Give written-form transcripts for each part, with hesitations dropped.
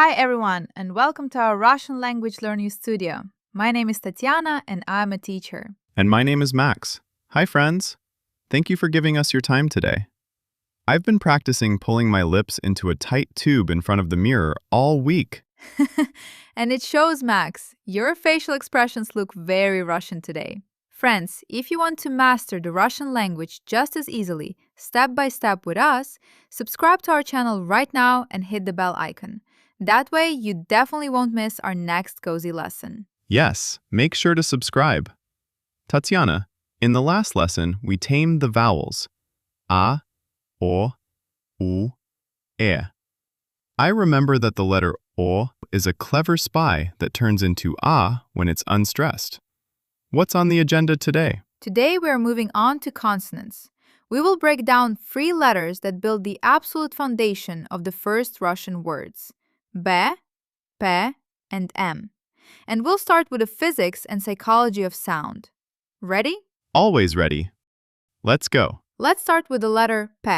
Hi everyone, and welcome to our Russian language learning studio. My name is Tatyana, and I'm a teacher. And my name is Max. Hi, friends. Thank you for giving us your time today. I've been practicing pulling my lips into a tight tube in front of the mirror all week. And it shows, Max. Your facial expressions look very Russian today. Friends, if you want to master the Russian language just as easily, step by step with us, subscribe to our channel right now and hit the bell icon. That way, you definitely won't miss our next cozy lesson. Yes, make sure to subscribe. Tatyana, in the last lesson, we tamed the vowels a, o, u, e. I remember that the letter o is a clever spy that turns into a when it's unstressed. What's on the agenda today? Today, we are moving on to consonants. We will break down 3 letters that build the absolute foundation of the first Russian words: B, P, and M. And we'll start with the physics and psychology of sound. Ready? Always ready. Let's go. Let's start with the letter P.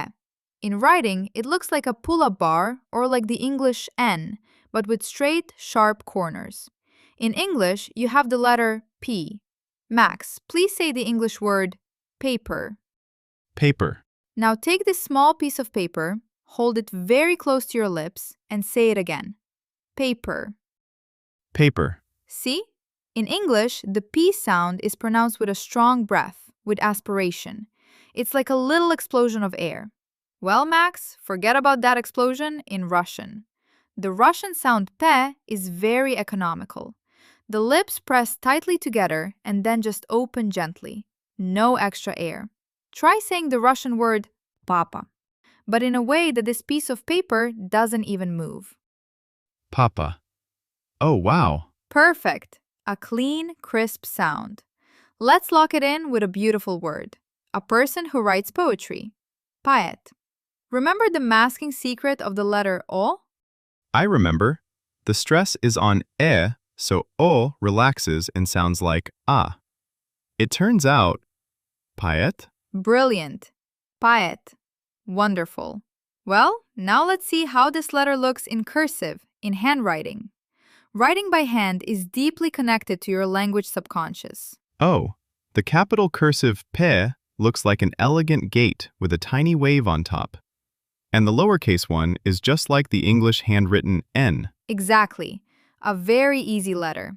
In writing, it looks like a pull-up bar or like the English N, but with straight, sharp corners. In English, you have the letter P. Max, please say the English word paper. Paper. Now take this small piece of paper, hold it very close to your lips, and say it again. Paper. Paper. See? In English, the P sound is pronounced with a strong breath, with aspiration. It's like a little explosion of air. Well, Max, forget about that explosion in Russian. The Russian sound P is very economical. The lips press tightly together and then just open gently. No extra air. Try saying the Russian word papa, but in a way that this piece of paper doesn't even move. Papa. Oh, wow. Perfect. A clean, crisp sound. Let's lock it in with a beautiful word. A person who writes poetry. Poet. Remember the masking secret of the letter O? I remember. The stress is on e, so o relaxes and sounds like a. It turns out, poet? Brilliant. Poet. Wonderful. Well, now let's see how this letter looks in cursive, in handwriting. Writing by hand is deeply connected to your language subconscious. Oh, the capital cursive P looks like an elegant gate with a tiny wave on top. And the lowercase one is just like the English handwritten N. Exactly. A very easy letter.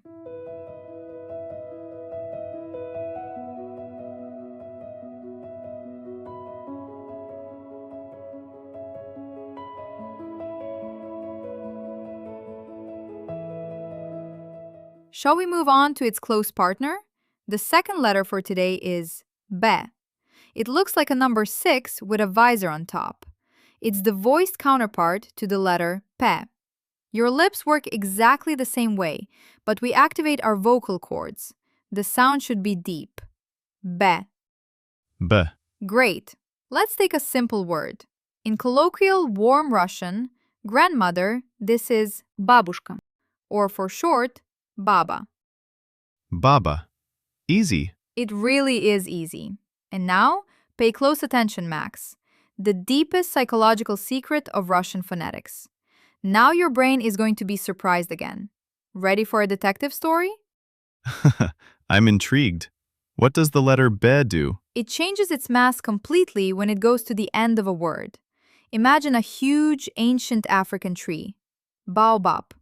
Shall we move on to its close partner? The second letter for today is B. It looks like a number 6 with a visor on top. It's the voiced counterpart to the letter P. Your lips work exactly the same way, but we activate our vocal cords. The sound should be deep. B. B. Great. Let's take a simple word. In colloquial warm Russian, grandmother, this is babushka, or for short, baba. Baba. Easy. It really is easy. And now, pay close attention, Max. The deepest psychological secret of Russian phonetics. Now your brain is going to be surprised again. Ready for a detective story? I'm intrigued. What does the letter B do? It changes its mass completely when it goes to the end of a word. Imagine a huge, ancient African tree. Baobab.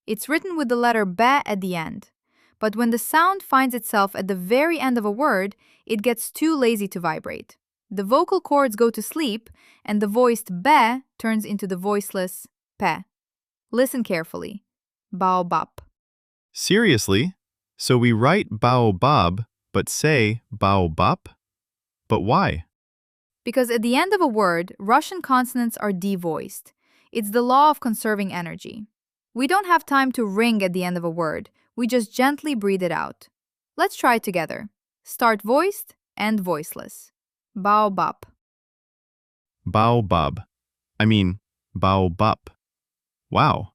It's written with the letter B at the end. But when the sound finds itself at the very end of a word, it gets too lazy to vibrate. The vocal cords go to sleep, and the voiced B turns into the voiceless P. Listen carefully. Baobab. Seriously? So we write baobab, but say baobab? But why? Because at the end of a word, Russian consonants are devoiced. It's the law of conserving energy. We don't have time to ring at the end of a word. We just gently breathe it out. Let's try it together. Start voiced, end voiceless. Baobab. Baobab. I mean, baobab. Wow.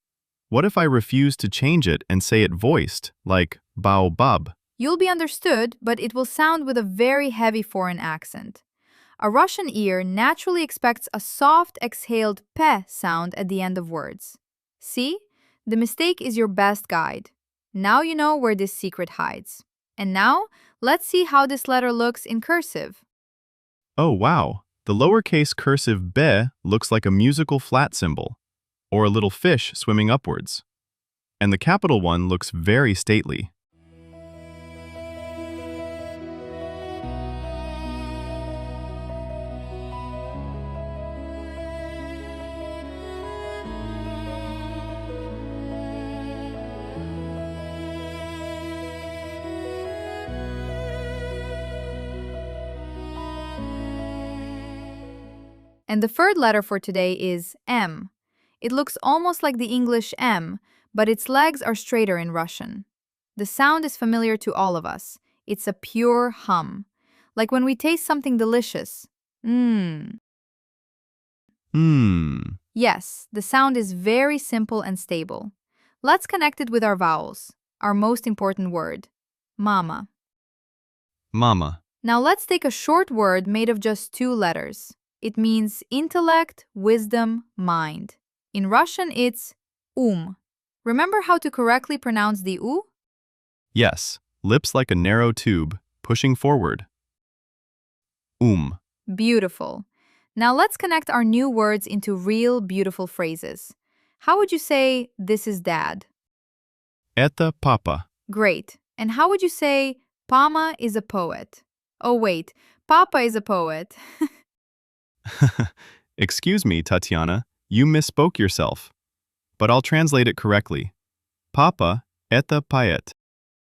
What if I refuse to change it and say it voiced, like baobab? You'll be understood, but it will sound with a very heavy foreign accent. A Russian ear naturally expects a soft exhaled P sound at the end of words. See? The mistake is your best guide. Now you know where this secret hides. And now, let's see how this letter looks in cursive. Oh, wow. The lowercase cursive be looks like a musical flat symbol, or a little fish swimming upwards. And the capital one looks very stately. And the third letter for today is M. It looks almost like the English M, but its legs are straighter in Russian. The sound is familiar to all of us. It's a pure hum, like when we taste something delicious. Mmm. Yes, the sound is very simple and stable. Let's connect it with our vowels, our most important word, mama. Mama. Now let's take a short word made of just two letters. It means intellect, wisdom, mind. In Russian, it's Remember how to correctly pronounce the U? Yes, lips like a narrow tube, pushing forward. Beautiful. Now let's connect our new words into real, beautiful phrases. How would you say, this is dad? Это papa. Great. And how would you say, Pama is a poet? Oh wait, Papa is a poet. Excuse me, Tatyana, you misspoke yourself. But I'll translate it correctly. Papa это поэт.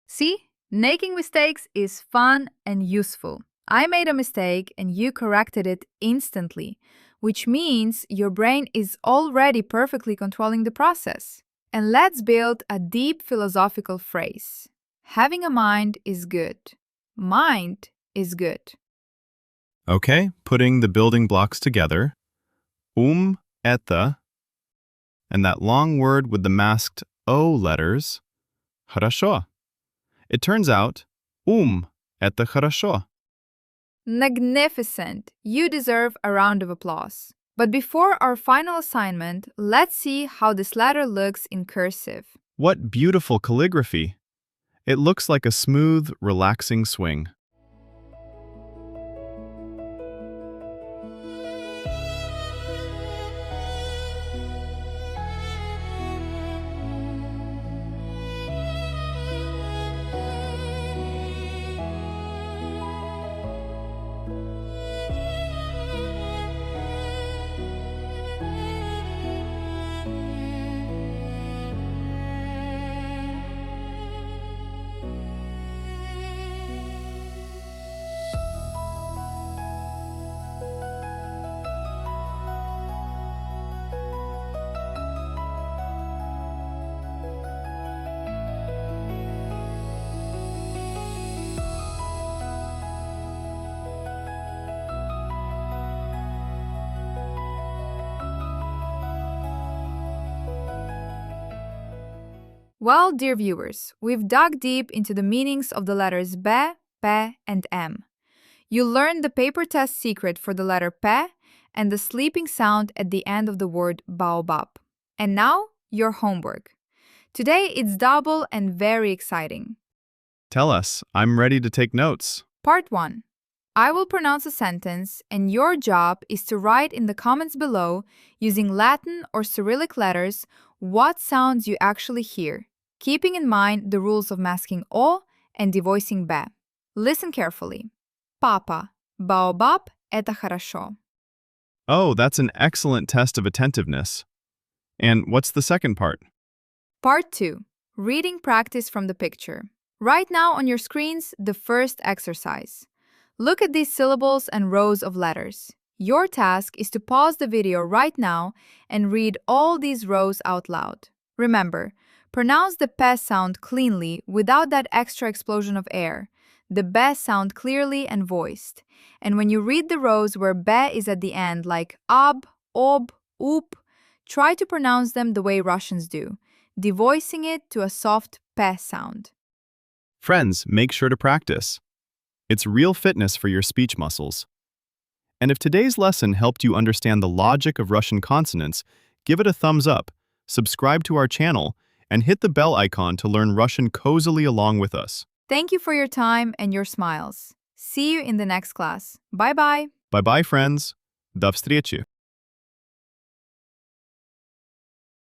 See, making mistakes is fun and useful. I made a mistake and you corrected it instantly, which means your brain is already perfectly controlling the process. And let's build a deep philosophical phrase. Having a mind is good. Mind is good. Okay, putting the building blocks together. Это, and that long word with the masked O letters, хорошо. It turns out, это хорошо. Magnificent! You deserve a round of applause. But before our final assignment, let's see how this letter looks in cursive. What beautiful calligraphy! It looks like a smooth, relaxing swing. Well, dear viewers, we've dug deep into the meanings of the letters be, pe, and m. You learned the paper test secret for the letter pe and the sleeping sound at the end of the word baobab. And now, your homework. Today, it's double and very exciting. Tell us, I'm ready to take notes. Part 1. I will pronounce a sentence, and your job is to write in the comments below, using Latin or Cyrillic letters, what sounds you actually hear, keeping in mind the rules of masking o and devoicing be. Listen carefully. Papa, baobab, это хорошо. Oh, that's an excellent test of attentiveness. And what's the second part? Part 2. Reading practice from the picture. Right now on your screens, the first exercise. Look at these syllables and rows of letters. Your task is to pause the video right now and read all these rows out loud. Remember, pronounce the pe sound cleanly without that extra explosion of air. The be sound clearly and voiced. And when you read the rows where be is at the end, like ab, ob, up, try to pronounce them the way Russians do, devoicing it to a soft pe sound. Friends, make sure to practice. It's real fitness for your speech muscles. And if today's lesson helped you understand the logic of Russian consonants, give it a thumbs up, subscribe to our channel, and hit the bell icon to learn Russian cozily along with us. Thank you for your time and your smiles. See you in the next class. Bye-bye. Bye-bye, friends. До встречи.